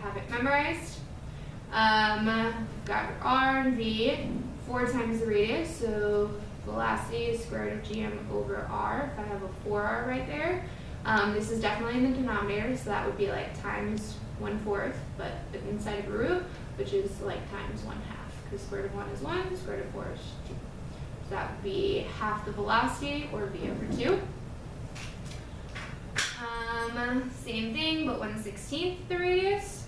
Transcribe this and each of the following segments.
have it memorized. Got R and V, 4 times the radius, so velocity is square root of gm over r. If I have a 4r right there, this is definitely in the denominator, so that would be like times 1/4, but inside of a root, which is like times 1/2, because square root of 1 is 1, square root of 4 is 2. So that would be half the velocity, or v over 2. Same thing, but 1/16 the radius.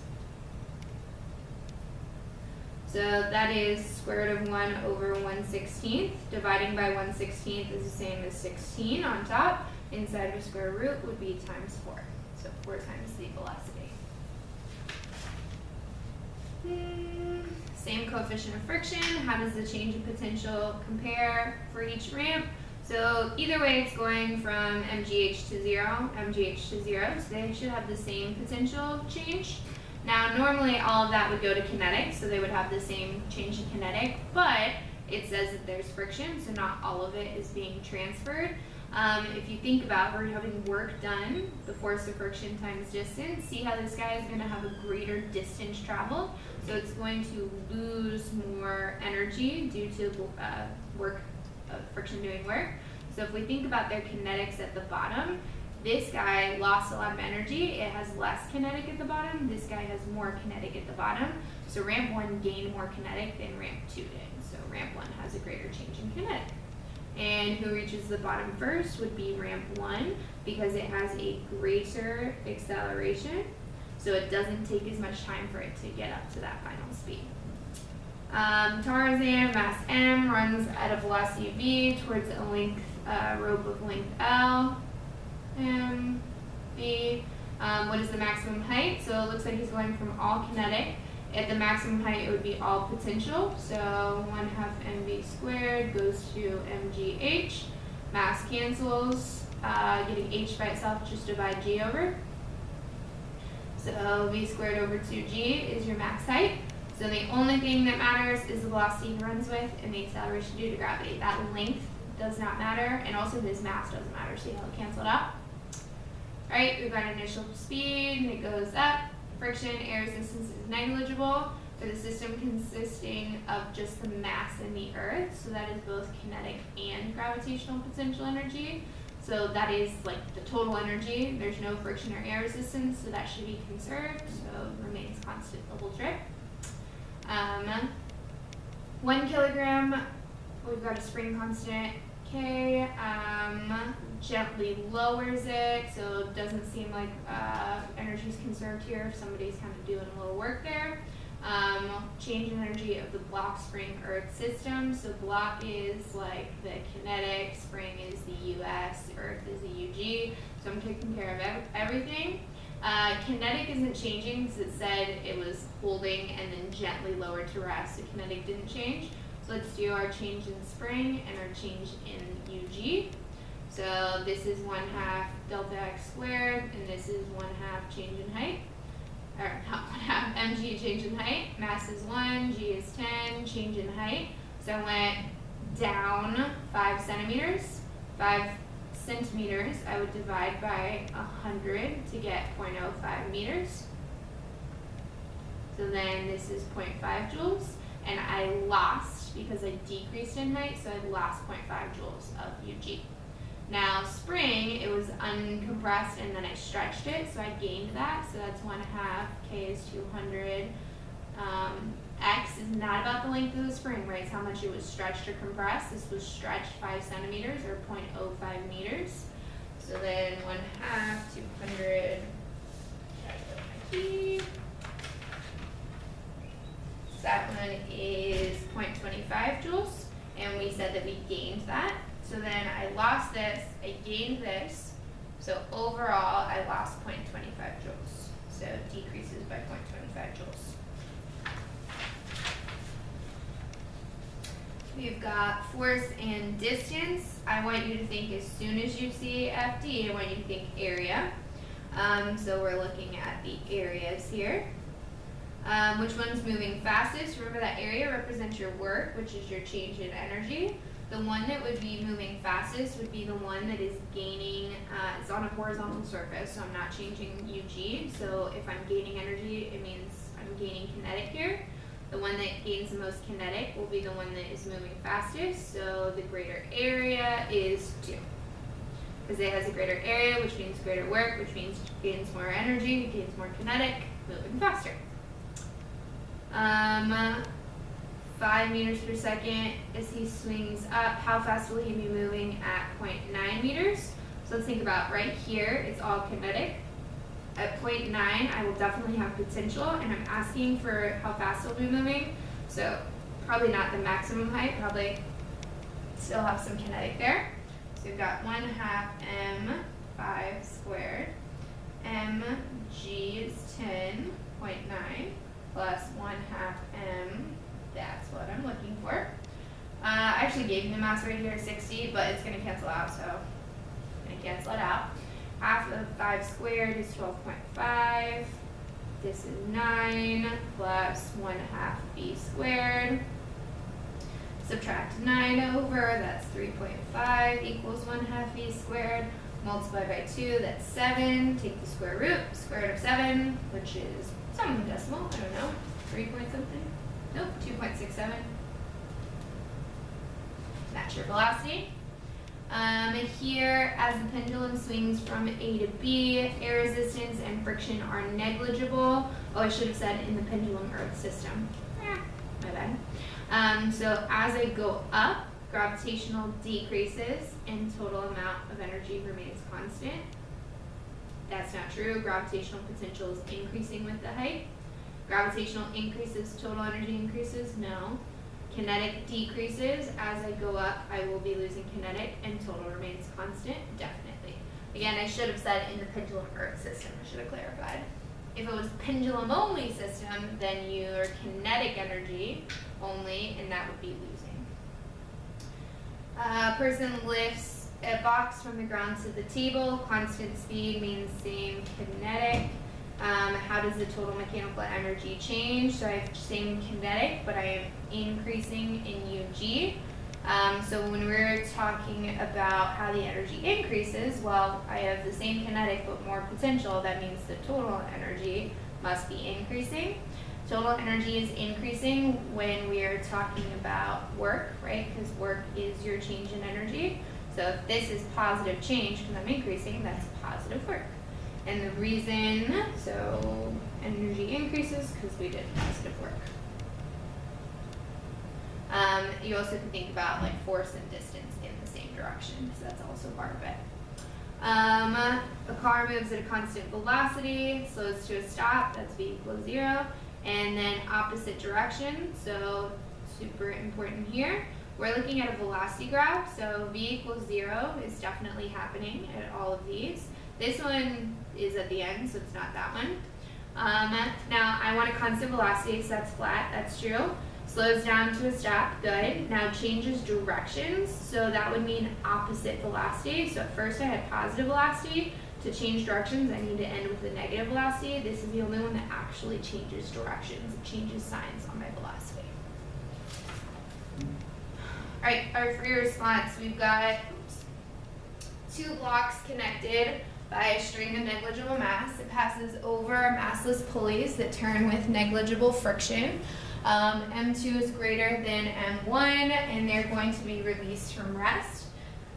So that is square root of 1 over 1/16. Dividing by 1/16 is the same as 16 on top. Inside of a square root would be times 4. So 4 times the velocity. Same coefficient of friction. How does the change in potential compare for each ramp? So either way, it's going from mgh to 0, mgh to 0, so they should have the same potential change. Now, normally all of that would go to kinetic, so they would have the same change in kinetic, but it says that there's friction, so not all of it is being transferred. If you think about we're having work done, the force of friction times distance, see how this guy is going to have a greater distance traveled, so it's going to lose more energy due to friction doing work. So if we think about their kinetics at the bottom, this guy lost a lot of energy. It has less kinetic at the bottom. This guy has more kinetic at the bottom. So ramp 1 gained more kinetic than ramp 2 did. So ramp 1 has a greater change in kinetic. And who reaches the bottom first would be ramp 1, because it has a greater acceleration. So it doesn't take as much time for it to get up to that final speed. Tarzan, mass m, runs at a velocity v towards a length, rope of length l. M, v. What is the maximum height? So it looks like he's going from all kinetic. At the maximum height, it would be all potential. So 1/2 mv squared goes to mgh. Mass cancels. Getting h by itself, just divide g over. So v squared over 2g is your max height. So the only thing that matters is the velocity he runs with and the acceleration due to gravity. That length does not matter, and also his mass doesn't matter. See how it canceled out? All right, we've got initial speed, and it goes up. Friction, air resistance is negligible for the system consisting of just the mass in the earth. So that is both kinetic and gravitational potential energy. So that is like the total energy. There's no friction or air resistance, so that should be conserved. So it remains constant the whole trip. 1 kilogram, we've got a spring constant K, gently lowers it, so it doesn't seem like energy is conserved here if somebody's kind of doing a little work there. Change in energy of the block spring earth system. So block is like the kinetic, spring is the US, earth is the UG. So I'm taking care of everything. Kinetic isn't changing because it said it was holding and then gently lowered to rest. So kinetic didn't change. So let's do our change in spring and our change in UG. So this is 1/2 delta x squared, and this is 1/2 change in height. Or not 1/2 mg change in height. Mass is 1, g is 10, change in height. So I went down 5 centimeters. 5 centimeters, I would divide by 100 to get 0.05 meters. So then this is 0.5 joules. And I lost, because I decreased in height, so I lost 0.5 joules of UG. Now spring, it was uncompressed and then I stretched it, so I gained that. So that's 1/2, K is 200. X is not about the length of the spring, right? It's how much it was stretched or compressed. This was stretched 5 centimeters or 0.05 meters. So then 1/2, 200, that one is 0.25 joules, and we said that we gained that. So then I lost this, I gained this, so overall I lost 0.25 joules. So it decreases by 0.25 joules. We've got force and distance. I want you to think, as soon as you see FD, I want you to think area. So we're looking at the areas here. Which one's moving fastest? Remember that area represents your work, which is your change in energy. The one that would be moving fastest would be the one that is gaining, it's on a horizontal surface, so I'm not changing UG. So if I'm gaining energy, it means I'm gaining kinetic here. The one that gains the most kinetic will be the one that is moving fastest, so the greater area is 2. Because it has a greater area, which means greater work, which means it gains more energy, it gains more kinetic, moving faster. 5 meters per second as he swings up. How fast will he be moving at 0.9 meters? So let's think about right here, it's all kinetic. At 0.9, I will definitely have potential, and I'm asking for how fast it'll be moving. So probably not the maximum height, probably still have some kinetic there. So we've got 1/2 m5 squared. mg is 10.9 plus 1/2 m. That's what I'm looking for. I actually gave you the mass right here, 60, but it's going to cancel out, so I'm going to cancel it out. Half of 5 squared is 12.5. This is 9 plus 1/2 b squared. Subtract 9 over, that's 3.5 equals 1/2 b squared. Multiply by 2, that's 7. Take the square root of 7, which is some decimal, I don't know, 3 point something. Nope, 2.67. That's your velocity. Here, as the pendulum swings from A to B, air resistance and friction are negligible. Oh, I should have said in the pendulum earth system. My bad. So as I go up, gravitational decreases and total amount of energy remains constant. That's not true. Gravitational potential is increasing with the height. Gravitational increases, total energy increases? No. Kinetic decreases. As I go up, I will be losing kinetic, and total remains constant? Definitely. Again, I should have said in the pendulum earth system. I should have clarified. If it was pendulum only system, then your kinetic energy only, and that would be losing. A person lifts a box from the ground to the table. Constant speed means same kinetic. How does the total mechanical energy change? So I have same kinetic, but I am increasing in UG. So when we're talking about how the energy increases, well, I have the same kinetic but more potential. That means the total energy must be increasing. Total energy is increasing when we are talking about work, right? Because work is your change in energy. So if this is positive change because I'm increasing, that's positive work. And the reason, so energy increases because we did positive work. You also can think about like force and distance in the same direction, so that's also part of it. A car moves at a constant velocity, slows to a stop, that's v equals 0, and then opposite direction, so super important here. We're looking at a velocity graph, so v equals 0 is definitely happening at all of these. This one is at the end, so it's not that one. Now I want a constant velocity, so that's flat, that's true. Slows down to a stop, good. Now changes directions, so that would mean opposite velocity. So at first I had positive velocity. To change directions, I need to end with a negative velocity. This is the only one that actually changes directions. It changes signs on my velocity. All right, our free response, we've got 2 blocks connected by a string of negligible mass. It passes over massless pulleys that turn with negligible friction. M2 is greater than M1, and they're going to be released from rest.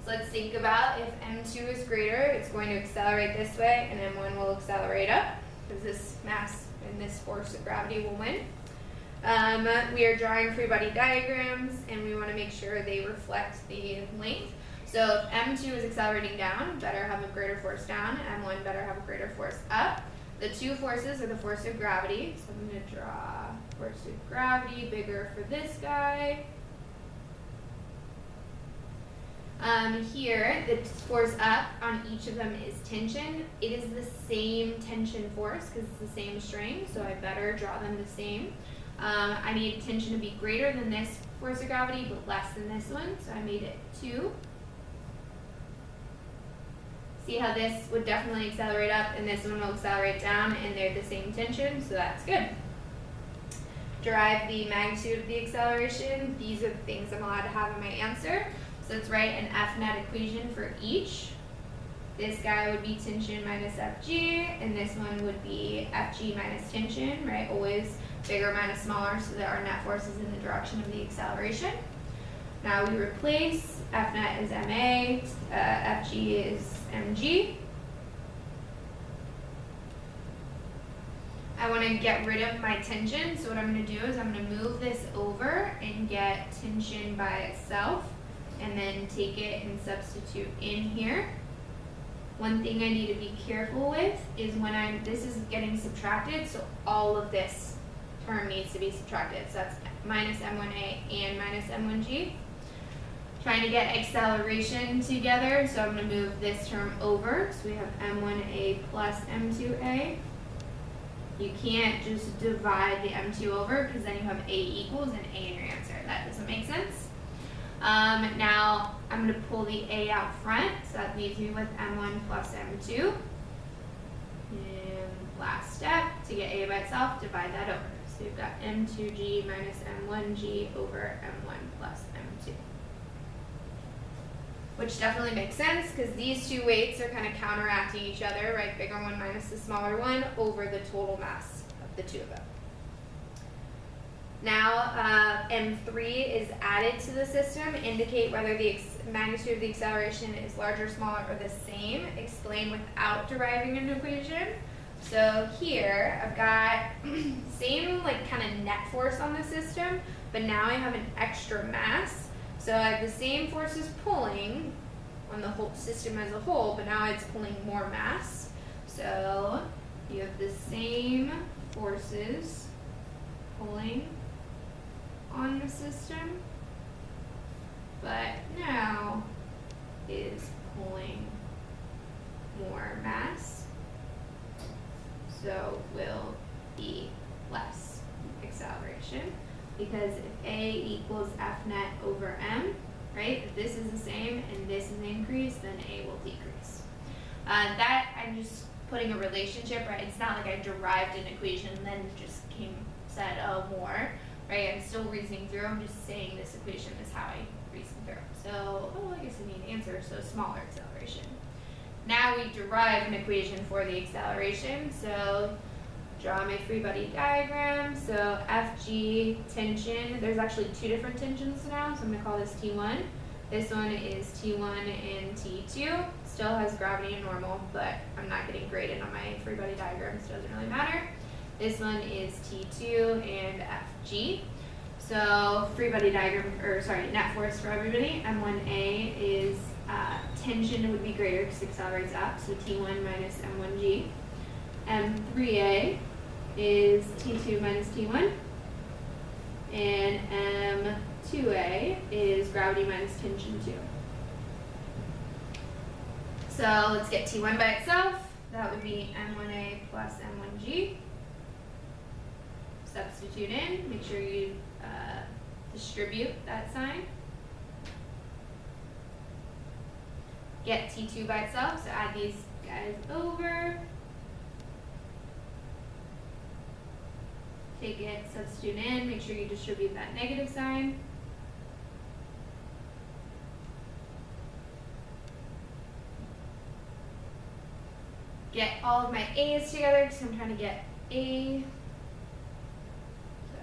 So let's think about if M2 is greater, it's going to accelerate this way, and M1 will accelerate up, because this mass and this force of gravity will win. We are drawing free body diagrams, and we want to make sure they reflect the length. So if M2 is accelerating down, better have a greater force down. M1 better have a greater force up. The 2 forces are the force of gravity. So I'm going to draw force of gravity bigger for this guy. Here, the force up on each of them is tension. It is the same tension force because it's the same string, so I better draw them the same. I need tension to be greater than this force of gravity, but less than this one, so I made it 2. See how this would definitely accelerate up and this one will accelerate down, and they're the same tension, so that's good. derive the magnitude of the acceleration, these are the things I'm allowed to have in my answer. So let's write an F net equation for each. This guy would be tension minus Fg, and this one would be Fg minus tension, right? Always bigger minus smaller so that our net force is in the direction of the acceleration. Now we replace, F net is ma, Fg is mg. I want to get rid of my tension, so what I'm going to do is I'm going to move this over and get tension by itself, and then take it and substitute in here. One thing I need to be careful with is when this is getting subtracted, so all of this term needs to be subtracted. So that's minus m1a and minus m1g. Trying to get acceleration together, so I'm going to move this term over. So we have m1a plus m2a. You can't just divide the m2 over because then you have a equals and a in your answer. That doesn't make sense. Now I'm going to pull the a out front, so that leaves me with m1 plus m2. And last step, to get a by itself, divide that over. So you've got m2g minus m1g over m1 plus m2. Which definitely makes sense because these two weights are kind of counteracting each other, right? Bigger one minus the smaller one over the total mass of the two of them. Now, M3 is added to the system. Indicate whether the magnitude of the acceleration is larger, smaller, or the same. Explain without deriving an equation. So here, I've got same like kind of net force on the system, but now I have an extra mass. So I have the same forces pulling on the whole system as a whole, but now it's pulling more mass. So you have the same forces pulling on the system, but now is pulling more mass, so will be less acceleration, because if A equals F net over M, right, if this is the same and this is an increase, then A will decrease. That I'm just putting a relationship, right? It's not like I derived an equation and then just said, oh, more. Right, I'm still reasoning through. I'm just saying this equation is how I reason through. So, oh, I guess I need an answer, so smaller acceleration. Now we derive an equation for the acceleration. So, draw my free body diagram. So, Fg tension, there's actually two different tensions now, so I'm going to call this T1. This one is T1 and T2. Still has gravity and normal, but I'm not getting graded on my free body diagram, so it doesn't really matter. This one is T2 and Fg. So free body diagram, or sorry, net force for everybody. M1A is tension would be greater because it accelerates up, so T1 minus M1G. M3A is T2 minus T1. And M2A is gravity minus tension 2. So let's get T1 by itself. That would be M1A plus M1G. Substitute in, make sure you distribute that sign. Get T2 by itself, so add these guys over. Take it, substitute in, make sure you distribute that negative sign. Get all of my A's together because I'm trying to get A.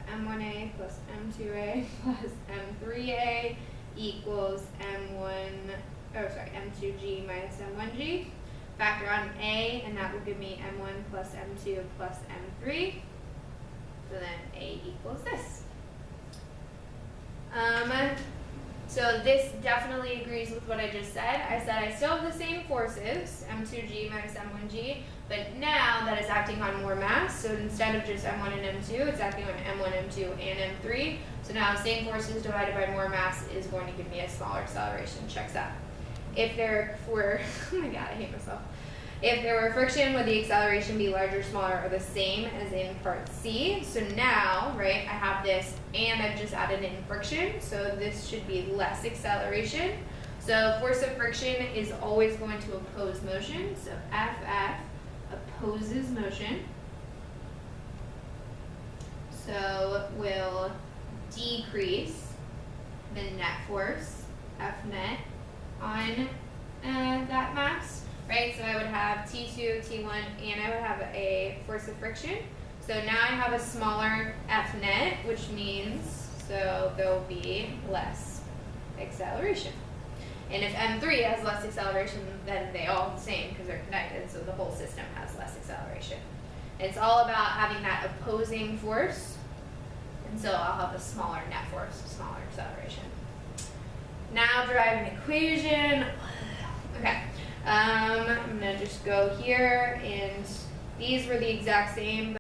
M1A plus M2A plus M3A equals M2G minus M1G. Factor on A, and that will give me M1 plus M2 plus M3. So then A equals this. So this definitely agrees with what I just said. I said I still have the same forces, M2G minus M1G, but now that it's acting on more mass, so instead of just M1 and M2, it's acting on M1, M2, and M3. So now the same forces divided by more mass is going to give me a smaller acceleration. Checks out. If there were, oh my god, I hate myself. If there were friction, would the acceleration be larger, smaller, or the same as in part C? So now, right, I have this, and I've just added in friction, so this should be less acceleration. So force of friction is always going to oppose motion, so FF opposes motion. So will decrease the net force, F net, on that mass, right? So I would have T2, T1, and I would have a force of friction. So now I have a smaller F net, which means, so there will be less acceleration. And if M3 has less acceleration, then they all the same because they're connected, so the whole system has less acceleration. And it's all about having that opposing force, and so I'll have a smaller net force, smaller acceleration. Now derive an equation. Okay, I'm gonna just go here, and these were the exact same.